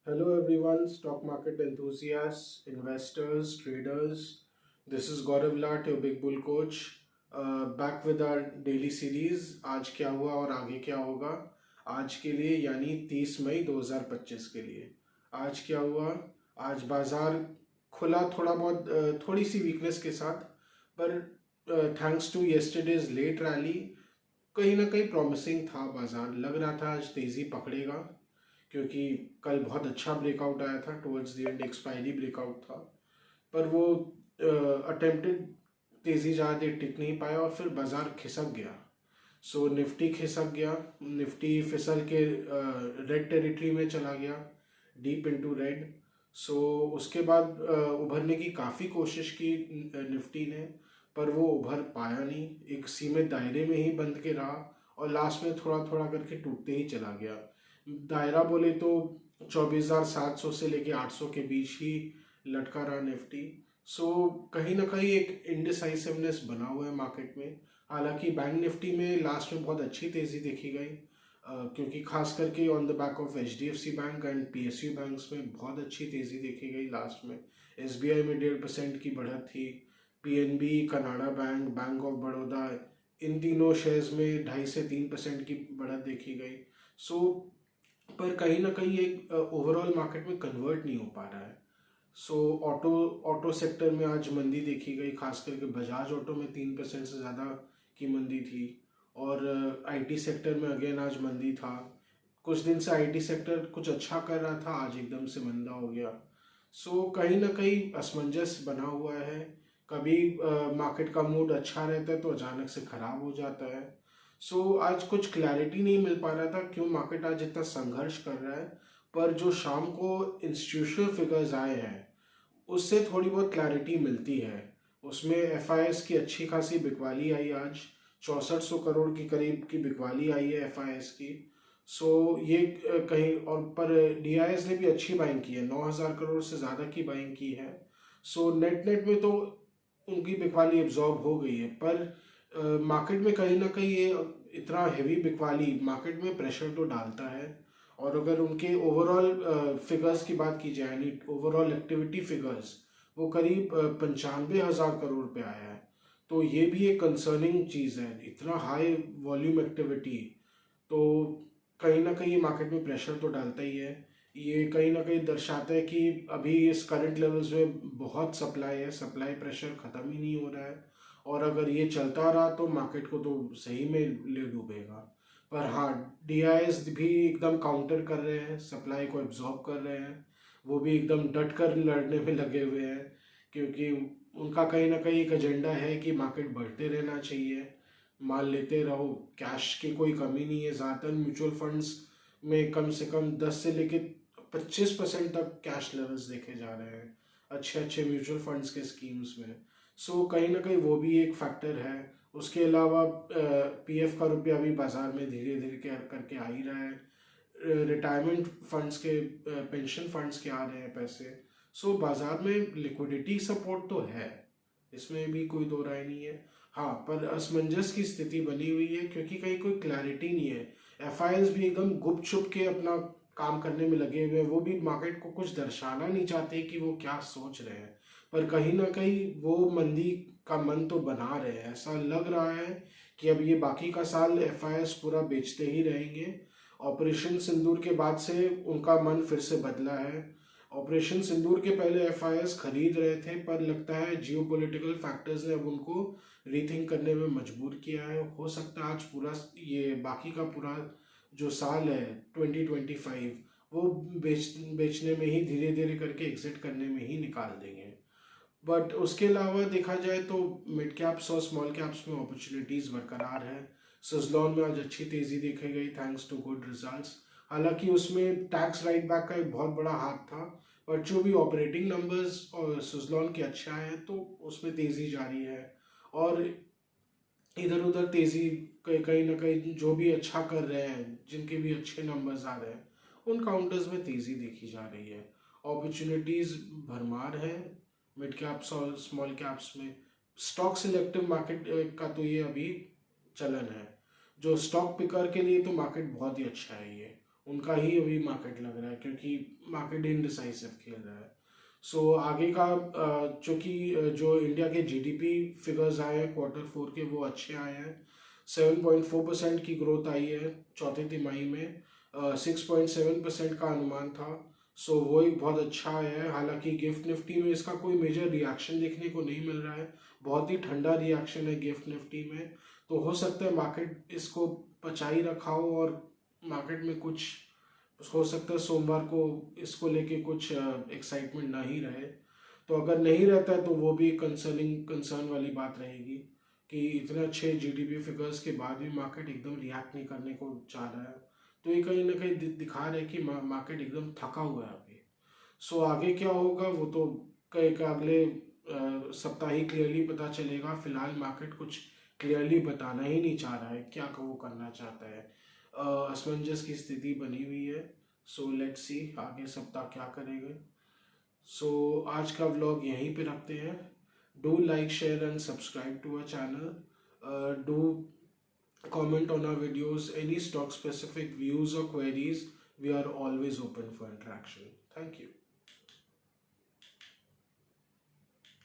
Hello everyone, stock market enthusiasts, investors, traders. This is Gaurav Lat, your Big Bull coach. Back with our daily series. आज क्या हुआ और आगे क्या होगा आज के लिए यानी 30 मई 2025 के लिए। आज क्या हुआ? आज बाजार खुला थोड़ा बहुत थोड़ी सी वीकनेस के साथ, पर thanks to yesterday's late rally कहीं ना कहीं प्रॉमिसिंग था। बाजार लग रहा था आज तेज़ी पकड़ेगा, क्योंकि कल बहुत अच्छा ब्रेकआउट आया था। Towards the end expiry breakout था, पर वो अटेम्प्टेड तेज़ी ज़्यादा देर टिक नहीं पाया और फिर बाजार खिसक गया। सो निफ्टी खिसक गया, निफ्टी फिसल के रेड टेरिटरी में चला गया, डीप इनटू रेड। सो उसके बाद उभरने की काफ़ी कोशिश की निफ्टी ने, पर वो उभर पाया नहीं, एक सीमित दायरे में ही बंद के रहा और लास्ट में थोड़ा थोड़ा करके टूटते ही चला गया। दायरा बोले तो 24,700 से लेके 800 के बीच ही लटका रहा निफ्टी। सो कहीं ना कहीं एक इनडिसाइसिवनेस बना हुआ है मार्केट में। हालांकि बैंक निफ्टी में लास्ट में बहुत अच्छी तेज़ी देखी गई, क्योंकि खास करके on the back of HDFC bank and PSU banks में बहुत अच्छी तेज़ी देखी गई लास्ट में। SBI में 1.5% की बढ़त थी। PNB, Canara Bank, Bank of Baroda, इन तीनों शेयर्स में 2.5 से 3% की बढ़त देखी गई। सो पर कहीं ना कहीं एक ओवरऑल मार्केट में कन्वर्ट नहीं हो पा रहा है। सो ऑटो ऑटो सेक्टर में आज मंदी देखी गई, खास करके बजाज ऑटो में 3% से ज़्यादा की मंदी थी। और IT सेक्टर में अगेन आज मंदी था। कुछ दिन से IT सेक्टर कुछ अच्छा कर रहा था, आज एकदम से मंदा हो गया। सो कहीं ना कहीं असमंजस बना हुआ है। कभी मार्केट का मूड अच्छा रहता है तो अचानक से ख़राब हो जाता है। सो आज कुछ क्लैरिटी नहीं मिल पा रहा था क्यों मार्केट आज इतना संघर्ष कर रहा है। पर जो शाम को इंस्टीट्यूशनल फिगर्स आए हैं उससे थोड़ी बहुत क्लैरिटी मिलती है। उसमें FIS की अच्छी खासी बिकवाली आई आज, 6400 करोड़ के करीब की बिकवाली आई है FIS की। सो ये कहीं और पर DIS ने भी अच्छी बाइंग की है, 9,000 करोड़ से ज़्यादा की बाइंग की है। सो नेट नेट में तो उनकी बिकवाली एब्जॉर्ब हो गई है, पर मार्केट में कहीं ना कहीं ये इतना हैवी बिकवाली मार्केट में प्रेशर तो डालता है। और अगर उनके ओवरऑल फिगर्स की बात की जाए यानी ओवरऑल एक्टिविटी फिगर्स, वो करीब 95,000 करोड़ पे आया है। तो ये भी एक कंसर्निंग चीज़ है, इतना हाई वॉल्यूम एक्टिविटी। तो कहीं ना कहीं मार्केट में प्रेशर तो डालता ही है। ये कहीं ना कहीं दर्शाता है कि अभी इस करंट लेवल्स में बहुत सप्लाई है, सप्लाई प्रेशर ख़त्म ही नहीं हो रहा है। और अगर ये चलता रहा तो मार्केट को तो सही में ले डूबेगा। पर हाँ, DIS भी एकदम काउंटर कर रहे हैं, सप्लाई को एब्जॉर्ब कर रहे हैं। वो भी एकदम डट कर लड़ने में लगे हुए हैं, क्योंकि उनका कहीं ना कहीं एक एजेंडा है कि मार्केट बढ़ते रहना चाहिए, माल लेते रहो, कैश की कोई कमी नहीं है। ज़्यादातर म्यूचुअल फंड्स में कम से कम 10 से लेके 25% तक कैश लेवल्स देखे जा रहे हैं अच्छे अच्छे म्यूचुअल फंड्स के स्कीम्स में। सो कहीं ना कहीं वो भी एक फैक्टर है। उसके अलावा PF का रुपया भी बाजार में धीरे धीरे करके आ ही रहा है। रिटायरमेंट फंड्स के, पेंशन फंड्स के आ रहे हैं पैसे। सो बाजार में लिक्विडिटी सपोर्ट तो है, इसमें भी कोई दो राय नहीं है। हाँ, पर असमंजस की स्थिति बनी हुई है, क्योंकि कहीं कोई क्लैरिटी नहीं है। FIS भी एकदम गुप छुप के अपना काम करने में लगे हुए हैं। वो भी मार्केट को कुछ दर्शाना नहीं चाहते कि वो क्या सोच रहे हैं, पर कहीं ना कहीं वो मंदी का मन तो बना रहे हैं। ऐसा लग रहा है कि अब ये बाकी का साल FIS पूरा बेचते ही रहेंगे। ऑपरेशन सिंदूर के बाद से उनका मन फिर से बदला है। ऑपरेशन सिंदूर के पहले FIS खरीद रहे थे, पर लगता है जियोपॉलिटिकल फैक्टर्स ने अब उनको रीथिंक करने में मजबूर किया है। हो सकता है आज पूरा ये बाकी का पूरा जो साल है 2025 वो बेचने में ही धीरे धीरे करके एग्जिट करने में ही निकाल देंगे। बट उसके अलावा देखा जाए तो मिड कैप्स और स्मॉल कैप्स में अपॉर्चुनिटीज़ बरकरार है। सुजलॉन में आज अच्छी तेज़ी देखी गई थैंक्स टू गुड रिजल्ट्स। हालांकि उसमें टैक्स राइट बैक का एक बहुत बड़ा हाथ था, पर जो भी ऑपरेटिंग नंबर्स और सुजलॉन के अच्छे आए हैं तो उसमें तेज़ी जारी है। और इधर उधर तेज़ी कहीं ना कहीं जो भी अच्छा कर रहे हैं, जिनके भी अच्छे नंबर्स आ रहे हैं, उन काउंटर्स में तेज़ी देखी जा रही है। अपॉर्चुनिटीज़ भरमार है मिड कैप्स और स्मॉल कैप्स में। स्टॉक सिलेक्टिव मार्केट का तो ये अभी चलन है। जो स्टॉक पिकर के लिए तो मार्केट बहुत ही अच्छा है ये। उनका ही अभी मार्केट लग रहा है, क्योंकि मार्केट इनडिसाइसिव खेल रहा है। सो आगे का चूँकि जो इंडिया के जीडीपी फिगर्स आए हैं Q4 के, वो अच्छे आए हैं। 7.4% की ग्रोथ आई है चौथी तिमाही में। 6.7% का अनुमान था। सो वो एक बहुत अच्छा आया है। हालांकि गिफ्ट निफ्टी में इसका कोई मेजर रिएक्शन देखने को नहीं मिल रहा है, बहुत ही ठंडा रिएक्शन है गिफ्ट निफ्टी में। तो हो सकता है मार्केट इसको पचाई रखा हो और मार्केट में कुछ, हो सकता है सोमवार को इसको लेके कुछ एक्साइटमेंट ना ही रहे। तो अगर नहीं रहता है तो वो भी कंसर्न वाली बात रहेगी कि इतने अच्छे जीडीपी फिगर्स के बाद भी मार्केट एकदम रिएक्ट नहीं करने को चाह रहा है। तो ये कहीं ना कहीं दिखा रहा है कि मार्केट एकदम थका हुआ है अभी। सो आगे क्या होगा वो तो कई का अगले सप्ताह ही क्लियरली पता चलेगा। फिलहाल मार्केट कुछ क्लियरली बताना ही नहीं चाह रहा है क्या वो करना चाहता है। असमंजस की स्थिति बनी हुई है। सो लेट्स सी आगे सप्ताह क्या करेगा। सो आज का व्लॉग यहीं पे रखते हैं। Do like share and subscribe to our channel. Do comment on our videos. Any stock specific views or queries, we are always open for interaction. Thank you.